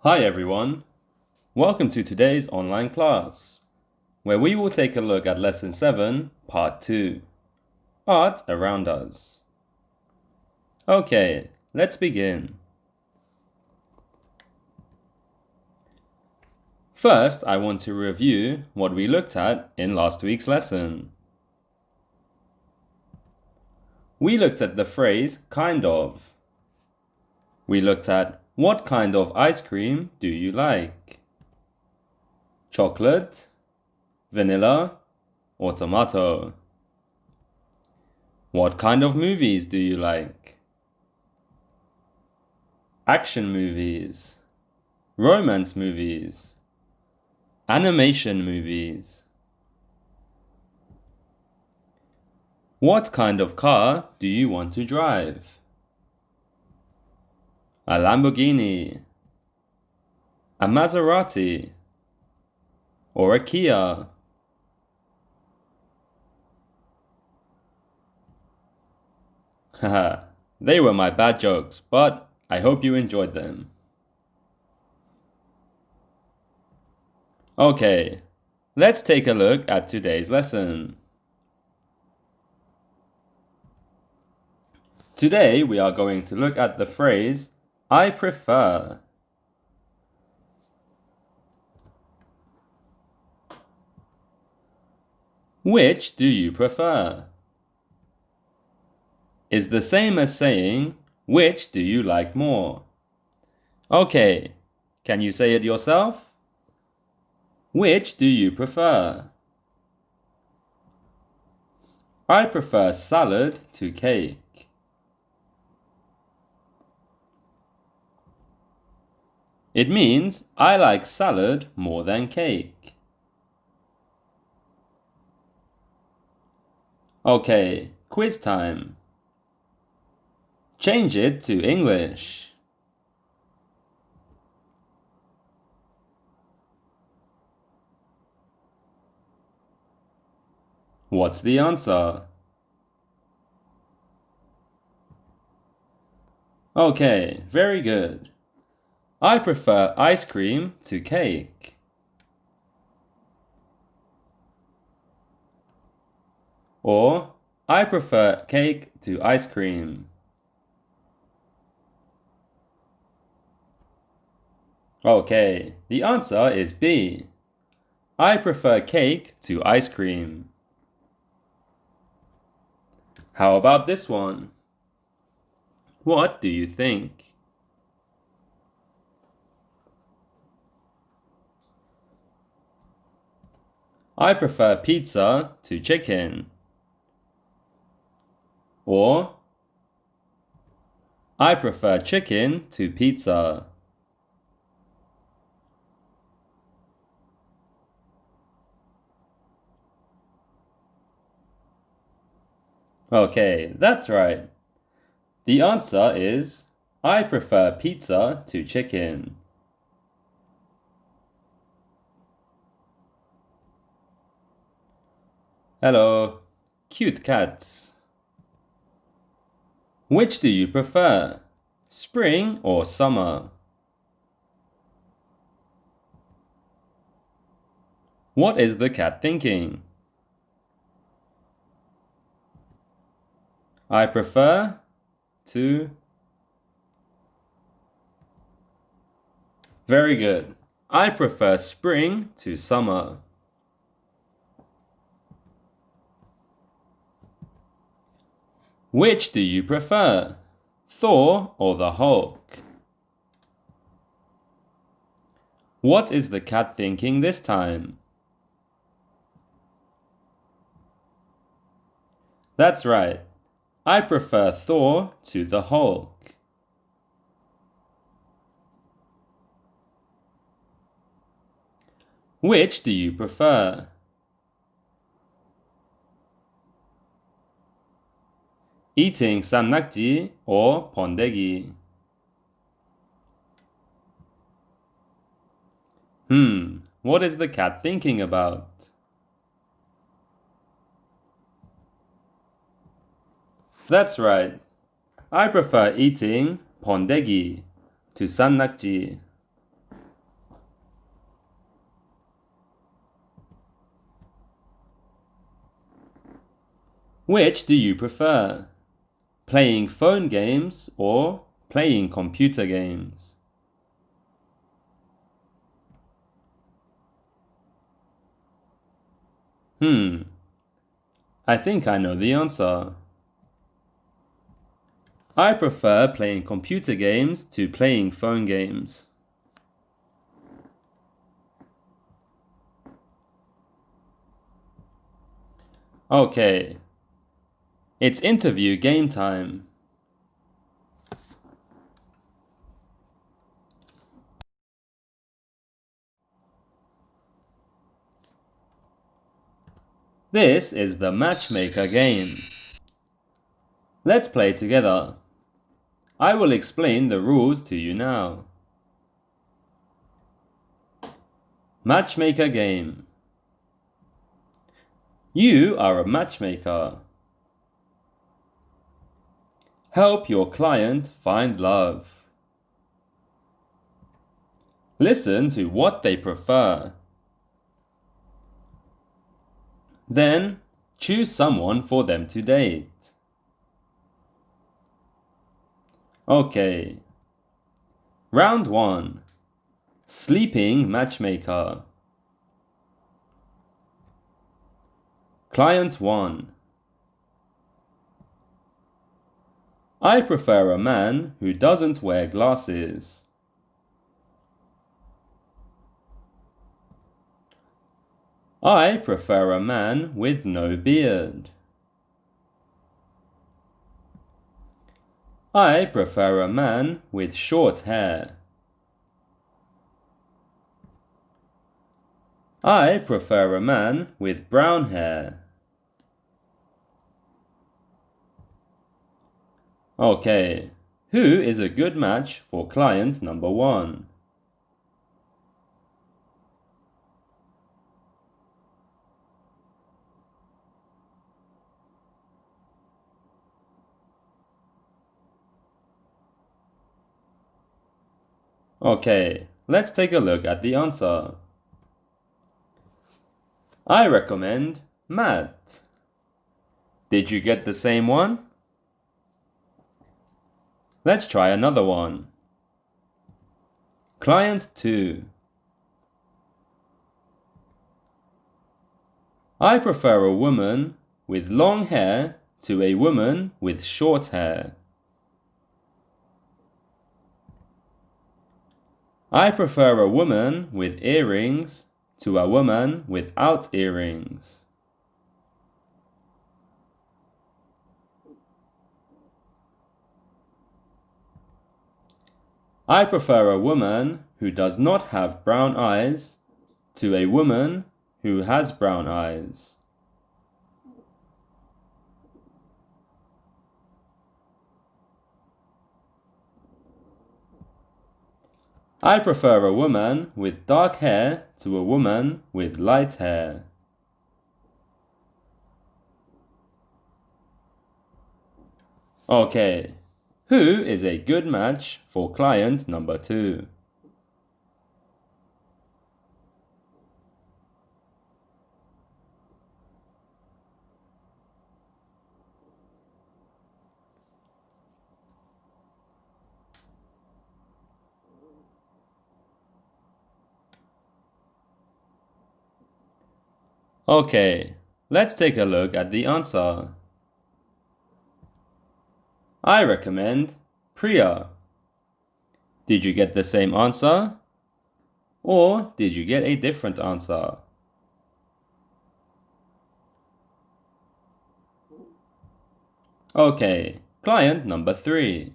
Hi everyone, welcome to today's online class, where we will take a look at Lesson 7, Part 2, Art Around Us. Okay, let's begin. First, I want to review what we looked at in last week's lesson. We looked at the phrase kind of. We looked at what kind of ice cream do you like? Chocolate, vanilla, or tomato? What kind of movies do you like? Action movies, romance movies, animation movies. What kind of car do you want to drive? A Lamborghini, a Maserati, or a Kia? Haha, they were my bad jokes, but I hope you enjoyed them. Okay, let's take a look at today's lesson. Today we are going to look at the phrase, I prefer. Which do you prefer? Is the same as saying, which do you like more? Okay, can you say it yourself? Which do you prefer? I prefer salad to cake. It means I like salad more than cake. Okay, quiz time. Change it to English. What's the answer? Okay, very good. I prefer ice cream to cake. Or, I prefer cake to ice cream. Okay, the answer is B. I prefer cake to ice cream. How about this one? What do you think? I prefer pizza to chicken. Or, I prefer chicken to pizza. Okay, that's right. The answer is, I prefer pizza to chicken. Hello, cute cats. Which do you prefer, spring or summer? What is the cat thinking? I prefer to... Very good. I prefer spring to summer. Which do you prefer, Thor or the Hulk? What is the cat thinking this time? That's right. I prefer Thor to the Hulk. Which do you prefer? Eating sannakji or pondegi? What is the cat thinking about? That's right. I prefer eating pondegi to sannakji. Which do you prefer? Playing phone games or playing computer games? I think I know the answer. I prefer playing computer games to playing phone games. Okay. It's interview game time. This is the matchmaker game. Let's play together. I will explain the rules to you now. Matchmaker game. You are a matchmaker. Help your client find love. Listen to what they prefer. Then, choose someone for them to date. Okay. Round 1. Sleeping matchmaker. Client 1. I prefer a man who doesn't wear glasses. I prefer a man with no beard. I prefer a man with short hair. I prefer a man with brown hair. Okay, who is a good match for client number 1? Okay, let's take a look at the answer. I recommend Matt. Did you get the same one? Let's try another one. Client 2. I prefer a woman with long hair to a woman with short hair. I prefer a woman with earrings to a woman without earrings. I prefer a woman who does not have brown eyes to a woman who has brown eyes. I prefer a woman with dark hair to a woman with light hair. Okay, who is a good match for client number 2? Okay, let's take a look at the answer. I recommend Priya. Did you get the same answer? Or did you get a different answer? Okay, client number 3.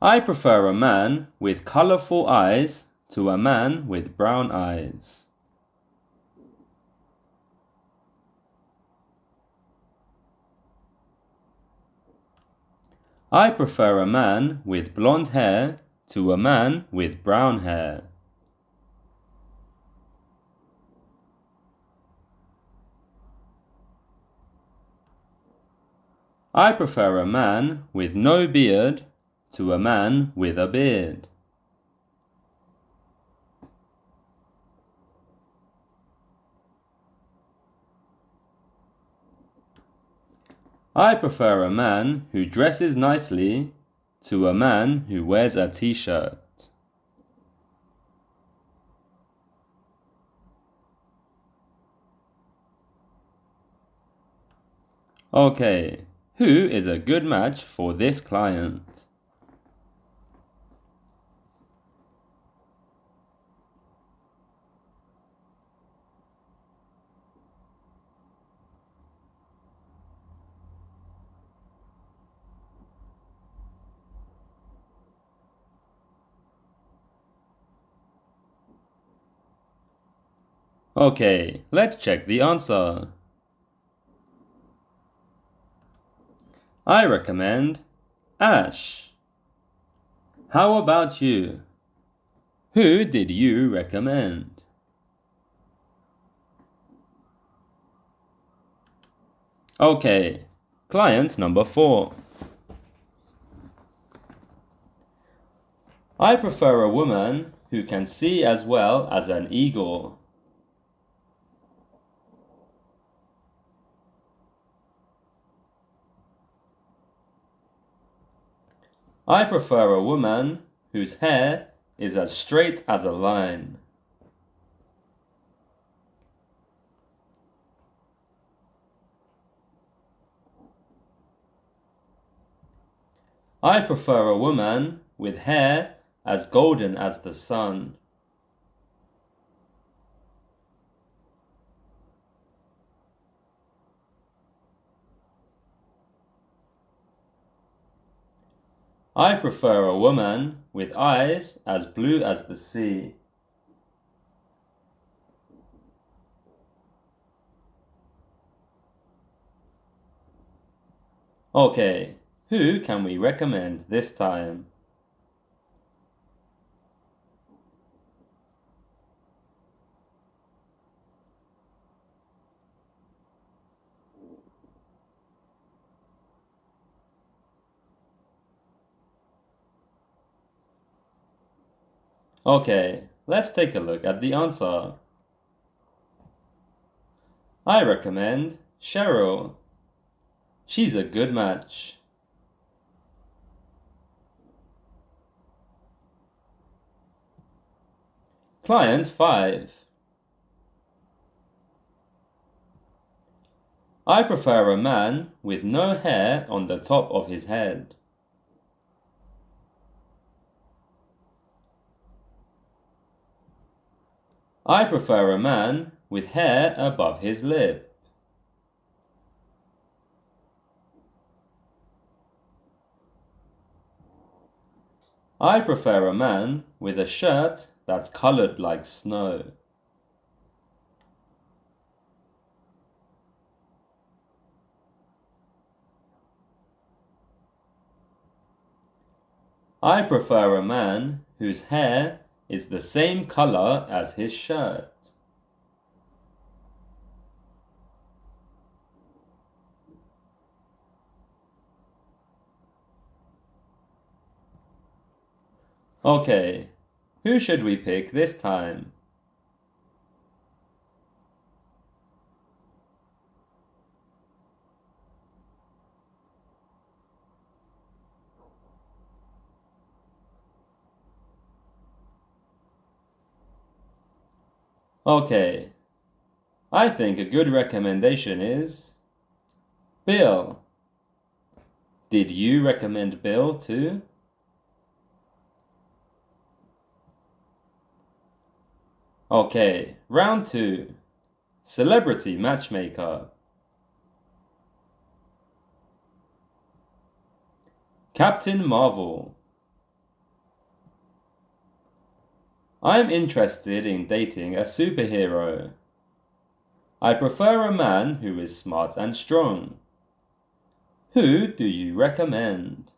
I prefer a man with colorful eyes to a man with brown eyes. I prefer a man with blonde hair to a man with brown hair. I prefer a man with no beard to a man with a beard. I prefer a man who dresses nicely to a man who wears a t-shirt. Okay, who is a good match for this client? Okay, let's check the answer. I recommend Ash. How about you? Who did you recommend? Okay, client number 4. I prefer a woman who can see as well as an eagle. I prefer a woman whose hair is as straight as a line. I prefer a woman with hair as golden as the sun. I prefer a woman with eyes as blue as the sea. Okay, who can we recommend this time? Okay, let's take a look at the answer. I recommend Cheryl. She's a good match. Client 5. I prefer a man with no hair on the top of his head. I prefer a man with hair above his lip. I prefer a man with a shirt that's colored like snow. I prefer a man whose hair is the same color as his shirt. Okay, who should we pick this time? Okay, I think a good recommendation is Bill. Did you recommend Bill too? Okay, round 2. Celebrity matchmaker. Captain Marvel. I'm interested in dating a superhero. I prefer a man who is smart and strong. Who do you recommend?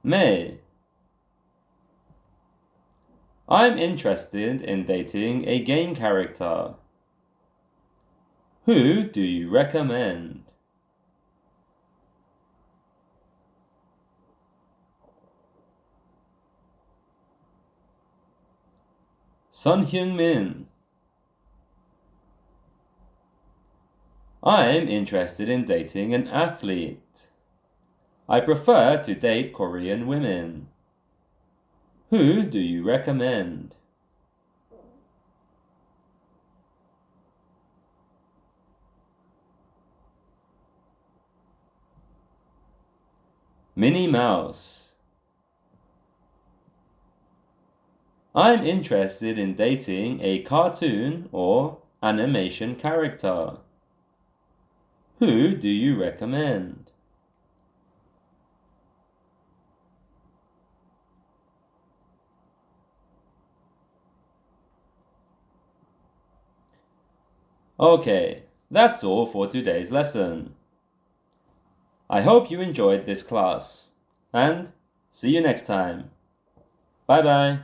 May. I'm interested in dating a game character. Who do you recommend? Sun Hyung Min. I'm interested in dating an athlete. I prefer to date Korean women. Who do you recommend? Minnie Mouse. I'm interested in dating a cartoon or animation character. Who do you recommend? Okay, that's all for today's lesson. I hope you enjoyed this class, and see you next time. Bye bye.